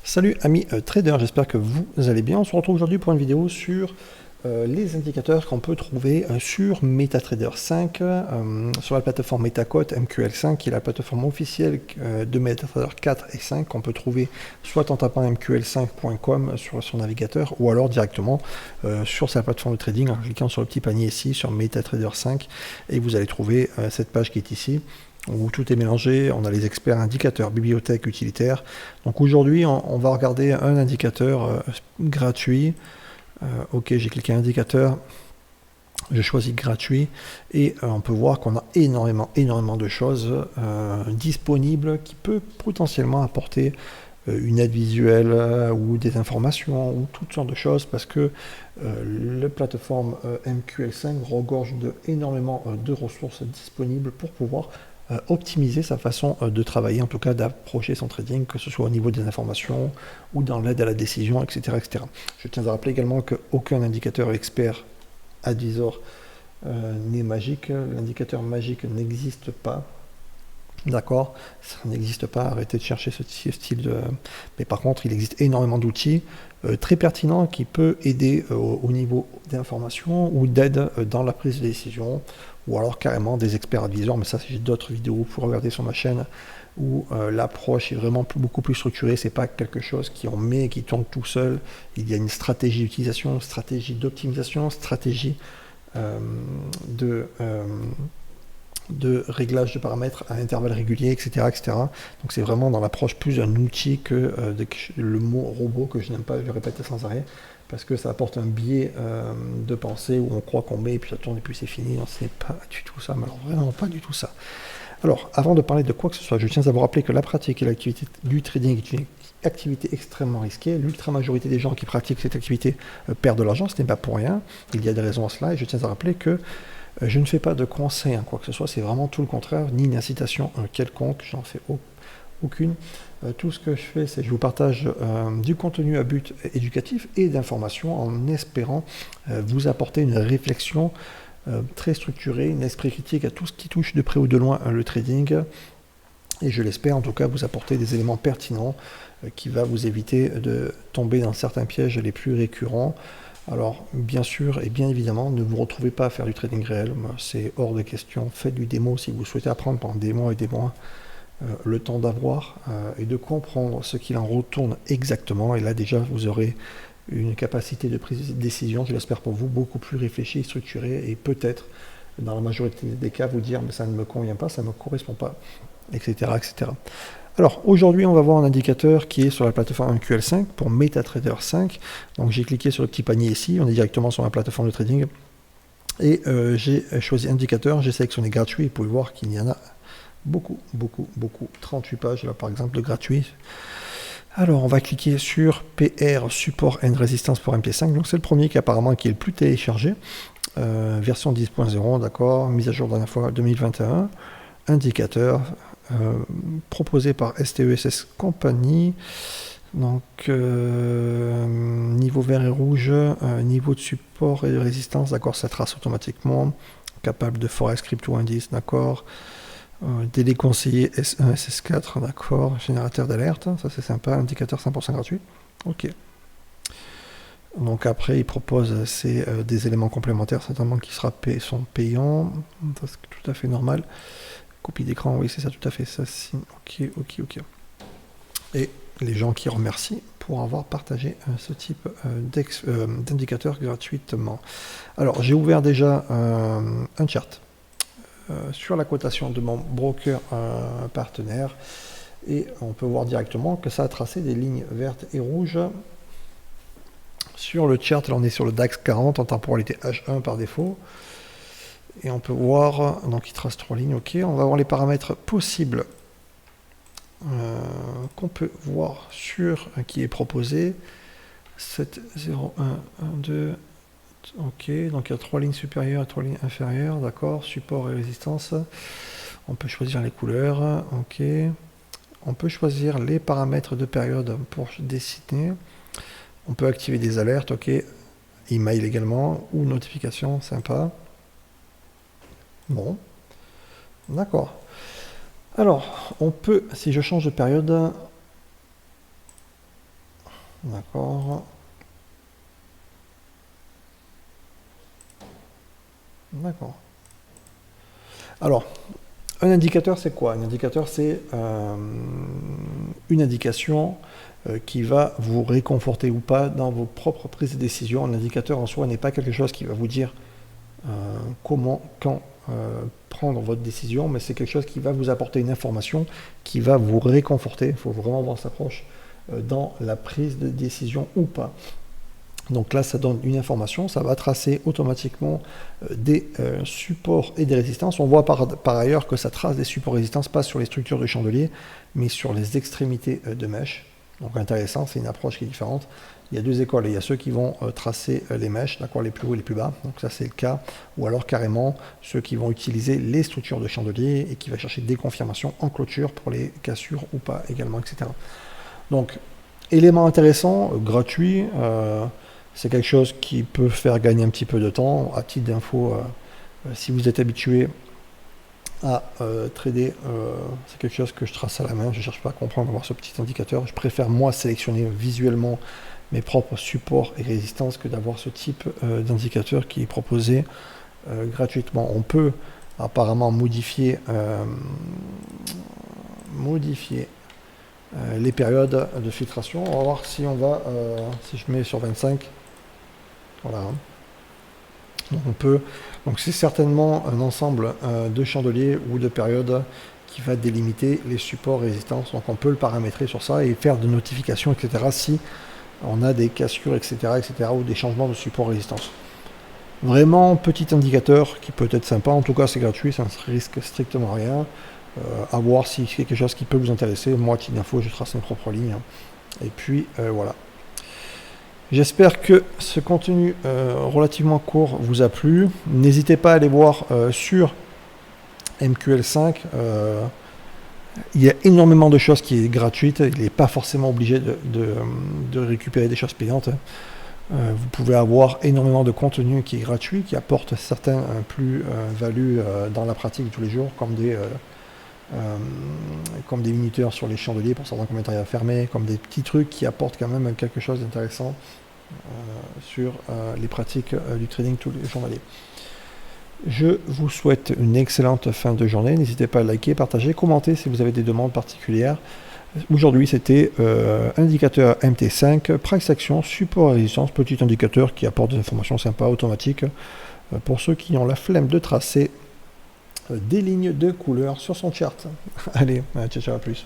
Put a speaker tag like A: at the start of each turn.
A: Salut amis traders, j'espère que vous allez bien. On se retrouve aujourd'hui pour une vidéo sur les indicateurs qu'on peut trouver sur MetaTrader 5, sur la plateforme MetaQuote MQL5, qui est la plateforme officielle de MetaTrader 4 et 5, qu'on peut trouver soit en tapant mql5.com sur son navigateur, ou alors directement sur sa plateforme de trading en cliquant sur le petit panier ici, sur MetaTrader 5, et vous allez trouver cette page qui est ici, où tout est mélangé. On a les experts, indicateurs, bibliothèques, utilitaires. Donc aujourd'hui, on va regarder un indicateur gratuit. Ok, j'ai cliqué indicateur, je choisis gratuit et on peut voir qu'on a énormément de choses disponibles qui peut potentiellement apporter une aide visuelle ou des informations ou toutes sortes de choses, parce que la plateforme MQL5 regorge énormément de ressources disponibles pour pouvoir optimiser sa façon de travailler, en tout cas d'approcher son trading, que ce soit au niveau des informations ou dans l'aide à la décision, etc., etc. Je tiens à rappeler également qu'aucun indicateur expert advisor n'est magique. L'indicateur magique n'existe pas. D'accord, ça n'existe pas, arrêtez de chercher ce style de... Mais par contre, il existe énormément d'outils très pertinents qui peuvent aider au niveau d'information ou d'aide dans la prise de décision, ou alors carrément des experts advisors, mais ça j'ai d'autres vidéos pour regarder sur ma chaîne, où l'approche est vraiment beaucoup plus structurée. C'est pas quelque chose qui on met et qui tourne tout seul. Il y a une stratégie d'utilisation, stratégie d'optimisation, stratégie de réglage de paramètres à intervalles réguliers, etc., etc. Donc c'est vraiment dans l'approche plus d'un outil que le mot robot, que je n'aime pas, je le répète sans arrêt, parce que ça apporte un biais de pensée où on croit qu'on met et puis ça tourne et puis c'est fini. Non, ce n'est pas du tout ça, mais alors vraiment pas du tout ça. Alors, avant de parler de quoi que ce soit, je tiens à vous rappeler que la pratique et l'activité du trading est une activité extrêmement risquée. L'ultra majorité des gens qui pratiquent cette activité perdent de l'argent, ce n'est pas pour rien. Il y a des raisons à cela, et je tiens à rappeler que je ne fais pas de conseils, quoi que ce soit, c'est vraiment tout le contraire, ni une incitation quelconque, j'en fais aucune. Tout ce que je fais, c'est que je vous partage du contenu à but éducatif et d'information, en espérant vous apporter une réflexion très structurée, un esprit critique à tout ce qui touche de près ou de loin le trading, et je l'espère en tout cas vous apporter des éléments pertinents qui va vous éviter de tomber dans certains pièges les plus récurrents. Alors, bien sûr et bien évidemment, ne vous retrouvez pas à faire du trading réel, c'est hors de question. Faites du démo si vous souhaitez apprendre pendant des mois et des mois le temps d'avoir et de comprendre ce qu'il en retourne exactement. Et là, déjà, vous aurez une capacité de prise de décision, je l'espère pour vous, beaucoup plus réfléchie, structurée, et peut-être, dans la majorité des cas, vous dire mais ça ne me convient pas, ça ne me correspond pas, etc., etc. Alors aujourd'hui on va voir un indicateur qui est sur la plateforme MQL5 pour MetaTrader 5. Donc j'ai cliqué sur le petit panier ici, on est directement sur la plateforme de trading, et j'ai choisi indicateur, j'ai sélectionné gratuit, et vous pouvez voir qu'il y en a beaucoup, 38 pages là par exemple de gratuit. Alors on va cliquer sur PR Support and Resistance pour MP5, donc c'est le premier qui apparemment qui est le plus téléchargé, version 10.0, d'accord, mise à jour dernière fois 2021, indicateur, proposé par STESS Company. Donc niveau vert et rouge, niveau de support et de résistance, d'accord, ça trace automatiquement, capable de Forex Crypto Indice, d'accord, délai conseillé S1, SS4, d'accord, générateur d'alerte, ça c'est sympa, indicateur 100% gratuit, ok. Donc après il propose des éléments complémentaires certainement qui sont payants, ça c'est tout à fait normal. Copie d'écran, oui c'est ça, tout à fait, ça signe, ok. Et les gens qui remercient pour avoir partagé ce type d'indicateur gratuitement. Alors j'ai ouvert déjà un chart sur la cotation de mon broker partenaire, et on peut voir directement que ça a tracé des lignes vertes et rouges sur le chart. Là on est sur le DAX 40 en temporalité H1 par défaut. Et on peut voir, donc il trace 3 lignes, ok. On va voir les paramètres possibles qu'on peut voir sur qui est proposé. 7, 0, 1, 1, 2, ok. Donc il y a 3 lignes supérieures et 3 lignes inférieures, d'accord. Support et résistance. On peut choisir les couleurs, ok. On peut choisir les paramètres de période pour dessiner. On peut activer des alertes, ok. Email également, ou notification, sympa. Bon, d'accord. Alors, on peut, si je change de période, D'accord. D'accord. Alors, un indicateur, c'est quoi? Un indicateur, c'est une indication qui va vous réconforter ou pas dans vos propres prises de décision. Un indicateur en soi n'est pas quelque chose qui va vous dire comment, quand prendre votre décision, mais c'est quelque chose qui va vous apporter une information qui va vous réconforter. Il faut vraiment voir cette approche dans la prise de décision ou pas. Donc là, ça donne une information, ça va tracer automatiquement des supports et des résistances. On voit par ailleurs que ça trace des supports et résistances, pas sur les structures de chandelier, mais sur les extrémités de mèche. Donc intéressant, c'est une approche qui est différente. Il y a deux écoles, il y a ceux qui vont tracer les mèches, d'accord, les plus hauts et les plus bas, donc ça c'est le cas, ou alors carrément ceux qui vont utiliser les structures de chandelier et qui va chercher des confirmations en clôture pour les cassures ou pas également, etc. Donc, élément intéressant, gratuit, c'est quelque chose qui peut faire gagner un petit peu de temps. À titre d'info, si vous êtes habitué à trader, c'est quelque chose que je trace à la main. Je ne cherche pas à comprendre, avoir ce petit indicateur. Je préfère moi sélectionner visuellement mes propres supports et résistances que d'avoir ce type d'indicateur qui est proposé gratuitement. On peut apparemment modifier les périodes de filtration. On va voir si on va, si je mets sur 25. Voilà. Donc c'est certainement un ensemble de chandeliers ou de périodes qui va délimiter les supports résistances. Donc on peut le paramétrer sur ça et faire de notifications, etc. si on a des cassures, etc., ou des changements de support résistance. Vraiment petit indicateur qui peut être sympa. En tout cas, c'est gratuit, ça ne risque strictement rien. À voir si c'est quelque chose qui peut vous intéresser. Moi, petite info, je trace mes propres lignes. Et puis voilà. J'espère que ce contenu relativement court vous a plu. N'hésitez pas à aller voir sur MQL5. Il y a énormément de choses qui est gratuite. Il n'est pas forcément obligé de récupérer des choses payantes. Vous pouvez avoir énormément de contenu qui est gratuit, qui apporte certains plus-values dans la pratique de tous les jours, comme des minuteurs sur les chandeliers pour savoir combien de temps il va fermer, comme des petits trucs qui apportent quand même quelque chose d'intéressant sur les pratiques du trading tous les journaliers. Je vous souhaite une excellente fin de journée. N'hésitez pas à liker, partager, commenter si vous avez des demandes particulières. Aujourd'hui, c'était indicateur MT5, price action, support et résistance, petit indicateur qui apporte des informations sympas, automatiques, pour ceux qui ont la flemme de tracer des lignes de couleur sur son chart. Allez, ciao, ciao, à plus.